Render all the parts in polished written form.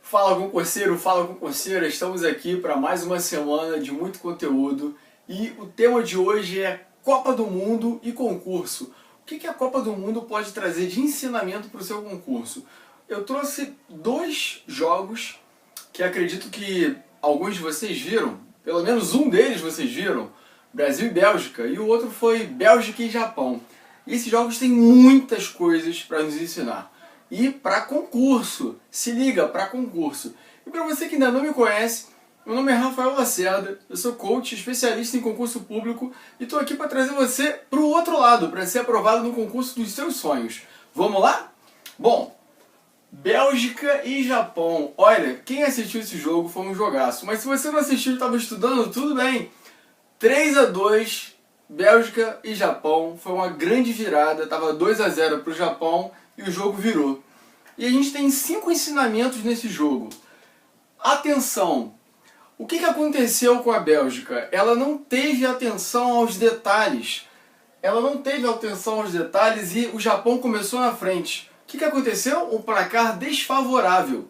Fala concurseiro, fala concurseira, estamos aqui para mais uma semana de muito conteúdo e o tema de hoje é Copa do Mundo e concurso. O que a Copa do Mundo pode trazer de ensinamento para o seu concurso? Eu trouxe dois jogos que acredito que alguns de vocês viram, pelo menos um deles vocês viram, Brasil e Bélgica, e o outro foi Bélgica e Japão. E esses jogos têm muitas coisas para nos ensinar. E para concurso, se liga, para concurso. E para você que ainda não me conhece, meu nome é Rafael Lacerda, eu sou coach, especialista em concurso público e estou aqui para trazer você para o outro lado, para ser aprovado no concurso dos seus sonhos. Vamos lá? Bom, Bélgica e Japão. Olha, quem assistiu esse jogo foi um jogaço, mas se você não assistiu e estava estudando, tudo bem. 3-2, Bélgica e Japão, foi uma grande virada, estava 2-0 para o Japão e o jogo virou. E a gente tem 5 ensinamentos nesse jogo. Atenção! O que aconteceu com a Bélgica? Ela não teve atenção aos detalhes. Ela não teve atenção aos detalhes e o Japão começou na frente. O que aconteceu? Um placar desfavorável.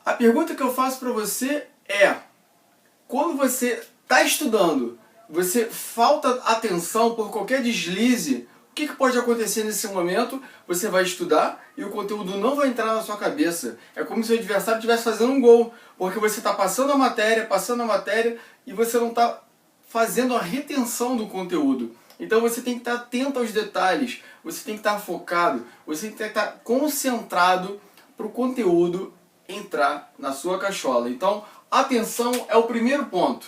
A pergunta que eu faço para você é: quando você está estudando, você falta atenção por qualquer deslize, o que pode acontecer nesse momento? Você vai estudar e o conteúdo não vai entrar na sua cabeça. É como se o adversário estivesse fazendo um gol, porque você está passando a matéria e você não está fazendo a retenção do conteúdo. Então você tem que estar atento aos detalhes, você tem que estar focado, você tem que estar concentrado para o conteúdo entrar na sua cachola. Então, atenção é o primeiro ponto.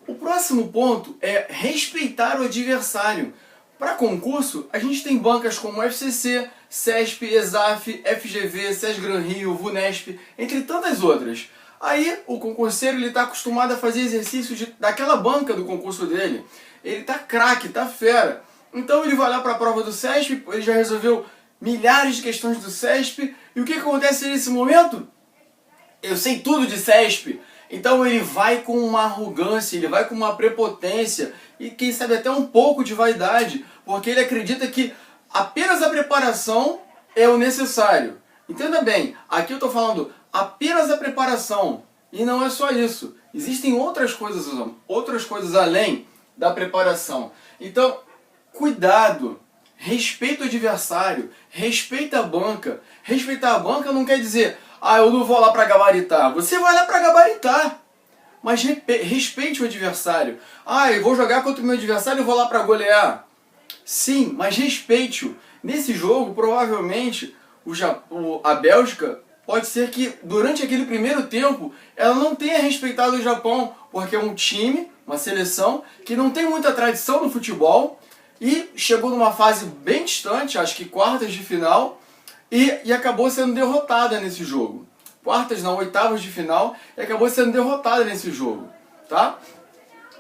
O próximo ponto é respeitar o adversário. Para concurso, a gente tem bancas como FCC, CESP, ESAF, FGV, SESGRAN Rio, VUNESP, entre tantas outras. Aí o concurseiro está acostumado a fazer exercícios daquela banca do concurso dele. Ele está craque, está fera. Então ele vai lá para a prova do CESP, ele já resolveu milhares de questões do CESP. E o que acontece nesse momento? Eu sei tudo de CESP. Então ele vai com uma arrogância, ele vai com uma prepotência e quem sabe até um pouco de vaidade, porque ele acredita que apenas a preparação é o necessário. Entenda bem, aqui eu estou falando apenas a preparação e não é só isso. Existem outras coisas além da preparação. Então, cuidado, respeita o adversário, respeita a banca. Respeitar a banca não quer dizer: ah, eu não vou lá para gabaritar. Você vai lá para gabaritar. Mas respeite o adversário. Ah, eu vou jogar contra o meu adversário e vou lá para golear. Sim, mas respeite-o. Nesse jogo, provavelmente, a Bélgica pode ser que durante aquele primeiro tempo ela não tenha respeitado o Japão, porque é um time, uma seleção, que não tem muita tradição no futebol e chegou numa fase bem distante, acho que quartas de final, e acabou sendo derrotada nesse jogo. Quartas não, oitavas de final, e acabou sendo derrotada nesse jogo, tá?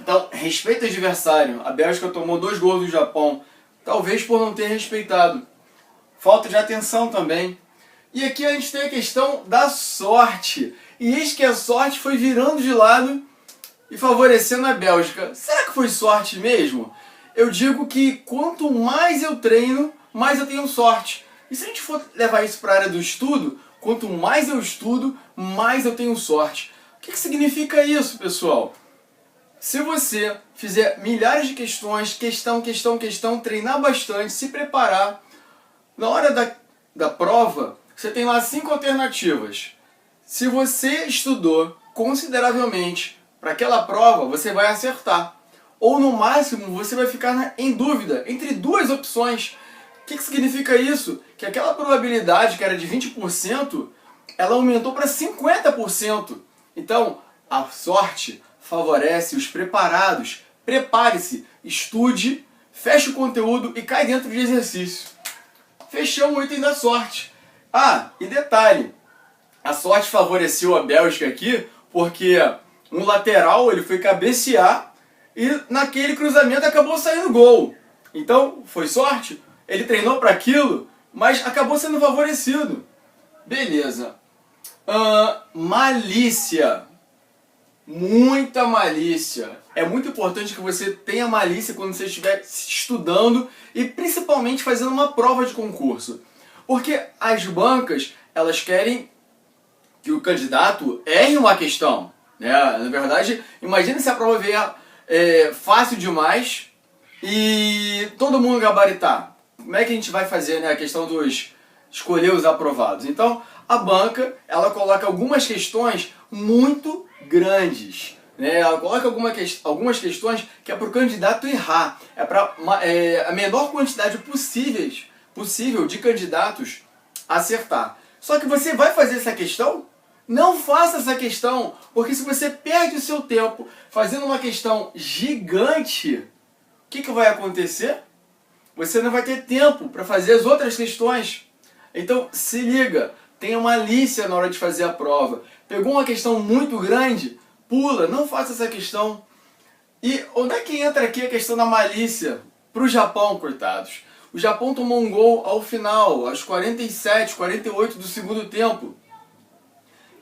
Então, respeita o adversário. A Bélgica tomou 2 gols do Japão, talvez por não ter respeitado. Falta de atenção também. E aqui a gente tem a questão da sorte. E eis que a sorte foi virando de lado e favorecendo a Bélgica. Será que foi sorte mesmo? Eu digo que quanto mais eu treino, mais eu tenho sorte. E se a gente for levar isso para a área do estudo, quanto mais eu estudo, mais eu tenho sorte. O que significa isso, pessoal? Se você fizer milhares de questões, questão, treinar bastante, se preparar, na hora da prova, você tem lá 5 alternativas. Se você estudou consideravelmente para aquela prova, você vai acertar. Ou no máximo, você vai ficar em dúvida entre 2 opções. O que significa isso? Que aquela probabilidade que era de 20%, ela aumentou para 50%. Então, a sorte favorece os preparados. Prepare-se, estude, feche o conteúdo e cai dentro de exercício. Fechamos o item da sorte. Ah, e detalhe, a sorte favoreceu a Bélgica aqui porque um lateral ele foi cabecear e naquele cruzamento acabou saindo gol. Então, foi sorte? Ele treinou para aquilo, mas acabou sendo favorecido. Beleza. Malícia. Muita malícia. É muito importante que você tenha malícia quando você estiver estudando e principalmente fazendo uma prova de concurso. Porque as bancas, elas querem que o candidato erre uma questão, né? Na verdade, imagine se a prova vier fácil demais e todo mundo gabaritar. Como é que a gente vai fazer, né, a questão dos escolher os aprovados? Então, a banca, ela coloca algumas questões muito grandes, né? Ela coloca algumas questões que é para o candidato errar, é para a menor quantidade possível de candidatos acertar. Só que você vai fazer essa questão? Não faça essa questão, porque se você perde o seu tempo fazendo uma questão gigante, o que vai acontecer? Você não vai ter tempo para fazer as outras questões. Então se liga, tenha malícia na hora de fazer a prova. Pegou uma questão muito grande? Pula, não faça essa questão. E onde é que entra aqui a questão da malícia? Para o Japão, coitados. O Japão tomou um gol ao final, aos 47, 48 do segundo tempo.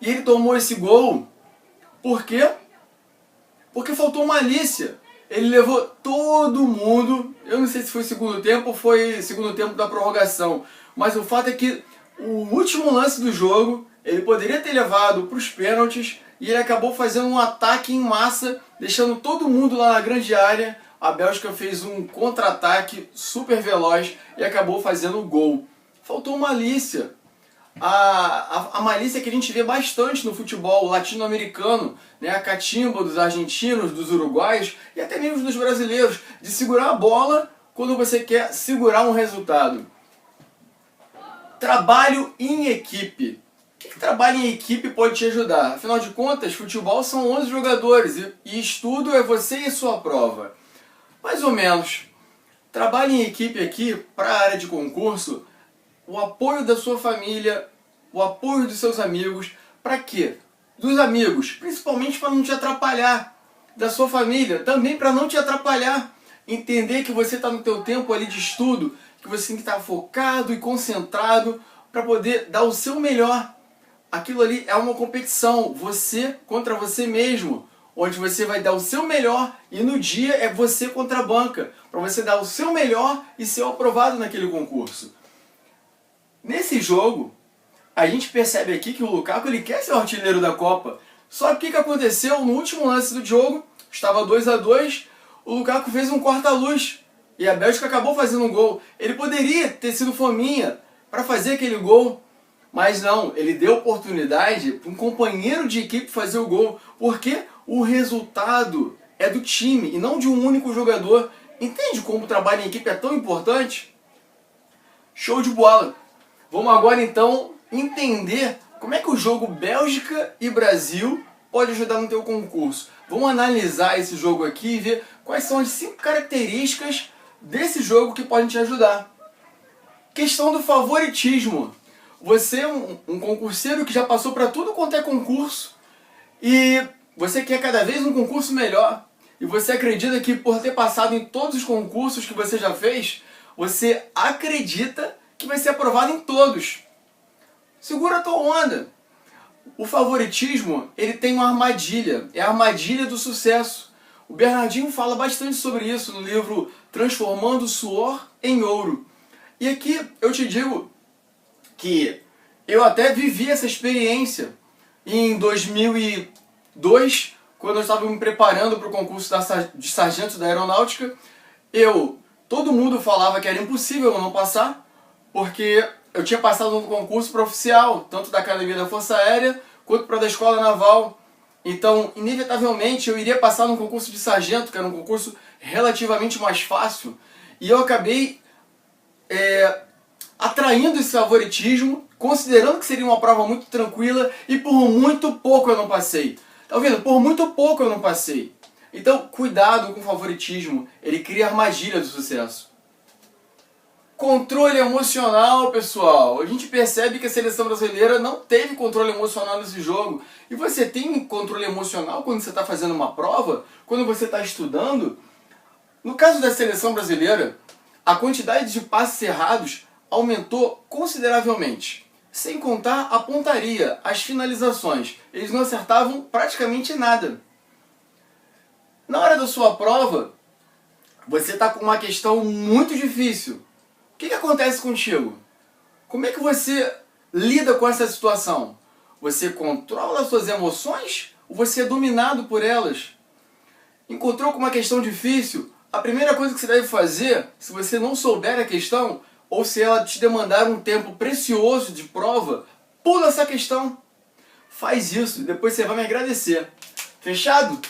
E ele tomou esse gol, por quê? Porque faltou malícia. Ele levou todo mundo, eu não sei se foi segundo tempo ou foi segundo tempo da prorrogação, mas o fato é que o último lance do jogo, ele poderia ter levado para os pênaltis e ele acabou fazendo um ataque em massa, deixando todo mundo lá na grande área. A Bélgica fez um contra-ataque super veloz e acabou fazendo o gol. Faltou malícia. A malícia que a gente vê bastante no futebol latino-americano, né? A catimba dos argentinos, dos uruguaios e até mesmo dos brasileiros, de segurar a bola quando você quer segurar um resultado. Trabalho em equipe. O que trabalho em equipe pode te ajudar? Afinal de contas, futebol são 11 jogadores e estudo é você e sua prova. Mais ou menos. Trabalho em equipe aqui, para a área de concurso, o apoio da sua família, o apoio dos seus amigos. Para quê? Dos amigos, principalmente para não te atrapalhar. Da sua família, também para não te atrapalhar. Entender que você está no teu tempo ali de estudo, que você tem que estar focado e concentrado para poder dar o seu melhor. Aquilo ali é uma competição, você contra você mesmo, onde você vai dar o seu melhor e no dia é você contra a banca, para você dar o seu melhor e ser aprovado naquele concurso. Nesse jogo, a gente percebe aqui que o Lukaku ele quer ser o artilheiro da Copa. Só que o que aconteceu no último lance do jogo? Estava 2-2, o Lukaku fez um corta-luz e a Bélgica acabou fazendo um gol. Ele poderia ter sido fominha para fazer aquele gol, mas não, ele deu oportunidade para um companheiro de equipe fazer o gol, porque o resultado é do time e não de um único jogador. Entende como o trabalho em equipe é tão importante? Show de bola! Vamos agora então entender como é que o jogo Bélgica e Brasil pode ajudar no teu concurso. Vamos analisar esse jogo aqui e ver quais são as 5 características desse jogo que podem te ajudar. Questão do favoritismo. Você é um concurseiro que já passou para tudo quanto é concurso e você quer cada vez um concurso melhor. E você acredita que por ter passado em todos os concursos que você já fez, você acredita que vai ser aprovado em todos. Segura a tua onda. O favoritismo, ele tem uma armadilha, é a armadilha do sucesso. O Bernardinho fala bastante sobre isso no livro Transformando o Suor em Ouro. E aqui eu te digo que eu até vivi essa experiência em 2002, quando eu estava me preparando para o concurso de sargento da aeronáutica. Todo mundo falava que era impossível eu não passar, porque eu tinha passado no concurso para oficial, tanto da Academia da Força Aérea, quanto para da Escola Naval. Então, inevitavelmente, eu iria passar no concurso de sargento, que era um concurso relativamente mais fácil, e eu acabei atraindo esse favoritismo, considerando que seria uma prova muito tranquila, e por muito pouco eu não passei. Tá vendo? Por muito pouco eu não passei. Então, cuidado com o favoritismo, ele cria a armadilha do sucesso. Controle emocional, pessoal. A gente percebe que a seleção brasileira não teve controle emocional nesse jogo. E você tem controle emocional quando você está fazendo uma prova? Quando você está estudando? No caso da seleção brasileira, a quantidade de passes errados aumentou consideravelmente. Sem contar a pontaria, as finalizações. Eles não acertavam praticamente nada. Na hora da sua prova, você está com uma questão muito difícil. O que acontece contigo? Como é que você lida com essa situação? Você controla as suas emoções ou você é dominado por elas? Encontrou com uma questão difícil? A primeira coisa que você deve fazer, se você não souber a questão, ou se ela te demandar um tempo precioso de prova, pula essa questão. Faz isso e depois você vai me agradecer. Fechado?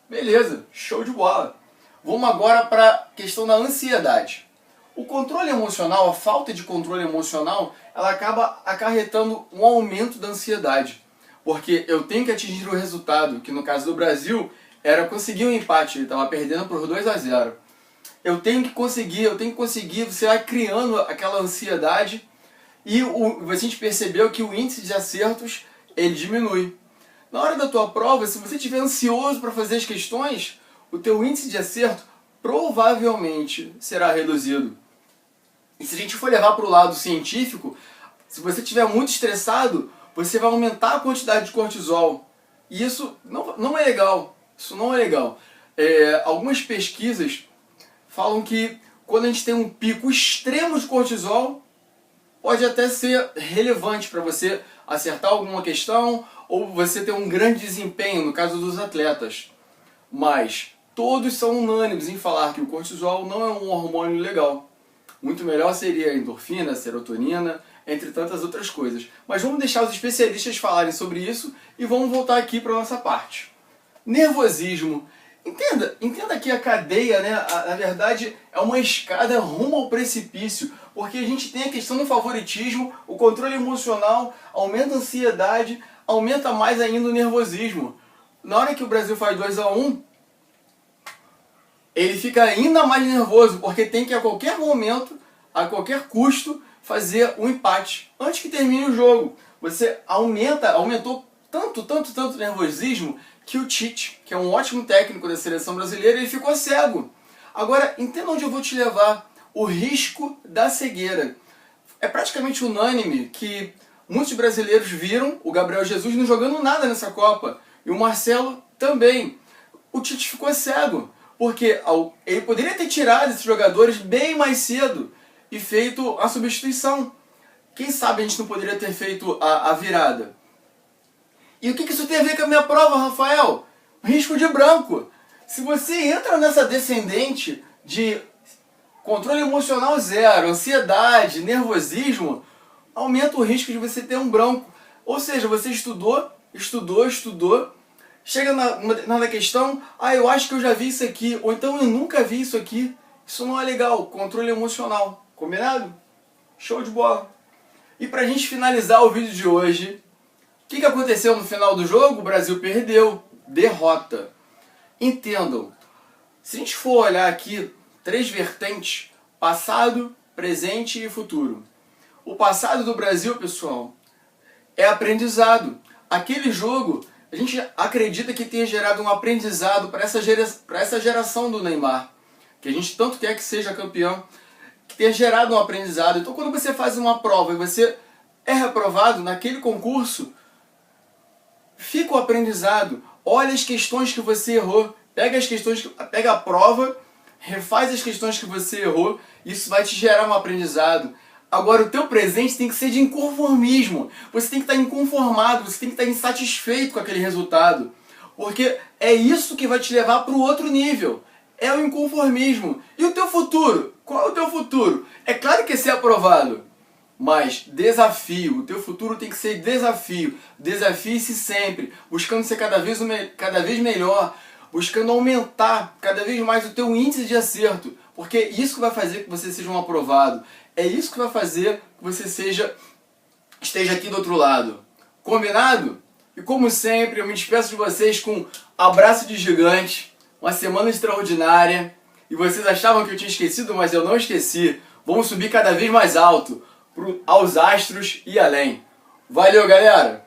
Beleza, show de bola. Vamos agora para a questão da ansiedade. O controle emocional, a falta de controle emocional, ela acaba acarretando um aumento da ansiedade. Porque eu tenho que atingir o resultado, que no caso do Brasil era conseguir um empate, ele estava perdendo por 2-0. Eu tenho que conseguir, você vai criando aquela ansiedade e a gente percebeu que o índice de acertos ele diminui. Na hora da tua prova, se você estiver ansioso para fazer as questões, o teu índice de acerto provavelmente será reduzido. E se a gente for levar para o lado científico, se você estiver muito estressado, você vai aumentar a quantidade de cortisol. E isso não é legal. Isso não é legal. Algumas pesquisas falam que quando a gente tem um pico extremo de cortisol, pode até ser relevante para você acertar alguma questão ou você ter um grande desempenho, no caso dos atletas. Mas todos são unânimes em falar que o cortisol não é um hormônio legal. Muito melhor seria a endorfina, a serotonina, entre tantas outras coisas. Mas vamos deixar os especialistas falarem sobre isso e vamos voltar aqui para a nossa parte. Nervosismo. Entenda que a cadeia, né, na verdade, é uma escada rumo ao precipício, porque a gente tem a questão do favoritismo, o controle emocional, aumenta a ansiedade, aumenta mais ainda o nervosismo. Na hora que o Brasil faz 2-1, ele fica ainda mais nervoso, porque tem que a qualquer momento, a qualquer custo, fazer um empate antes que termine o jogo. Você aumentou tanto o nervosismo que o Tite, que é um ótimo técnico da seleção brasileira, ele ficou cego. Agora, entenda onde eu vou te levar. O risco da cegueira. É praticamente unânime que muitos brasileiros viram o Gabriel Jesus não jogando nada nessa Copa. E o Marcelo também. O Tite ficou cego. Porque ele poderia ter tirado esses jogadores bem mais cedo e feito a substituição. Quem sabe a gente não poderia ter feito a virada? E o que isso tem a ver com a minha prova, Rafael? Risco de branco. Se você entra nessa descendente de controle emocional zero, ansiedade, nervosismo, aumenta o risco de você ter um branco. Ou seja, você estudou, chega na questão, eu acho que eu já vi isso aqui, ou então eu nunca vi isso aqui. Isso não é legal, controle emocional. Combinado? Show de bola. E pra gente finalizar o vídeo de hoje, o que aconteceu no final do jogo? O Brasil perdeu. Derrota. Entendam, se a gente for olhar aqui, 3 vertentes, passado, presente e futuro. O passado do Brasil, pessoal, é aprendizado. Aquele jogo, a gente acredita que tenha gerado um aprendizado para essa geração do Neymar, que a gente tanto quer que seja campeão, que tenha gerado um aprendizado. Então quando você faz uma prova e você é reprovado naquele concurso, fica o aprendizado. Olha as questões que você errou. Pega a prova, refaz as questões que você errou. Isso vai te gerar um aprendizado. Agora o teu presente tem que ser de inconformismo. Você tem que estar inconformado, você tem que estar insatisfeito com aquele resultado. Porque é isso que vai te levar para o outro nível. É o inconformismo. E o teu futuro? Qual é o teu futuro? É claro que é ser aprovado. Mas desafio, o teu futuro tem que ser desafio. Desafie-se sempre, buscando ser cada vez melhor, buscando aumentar cada vez mais o teu índice de acerto. Porque é isso que vai fazer que você seja um aprovado. É isso que vai fazer que você esteja aqui do outro lado. Combinado? E como sempre, eu me despeço de vocês com um abraço de gigante, uma semana extraordinária. E vocês achavam que eu tinha esquecido, mas eu não esqueci. Vamos subir cada vez mais alto, aos astros e além. Valeu, galera!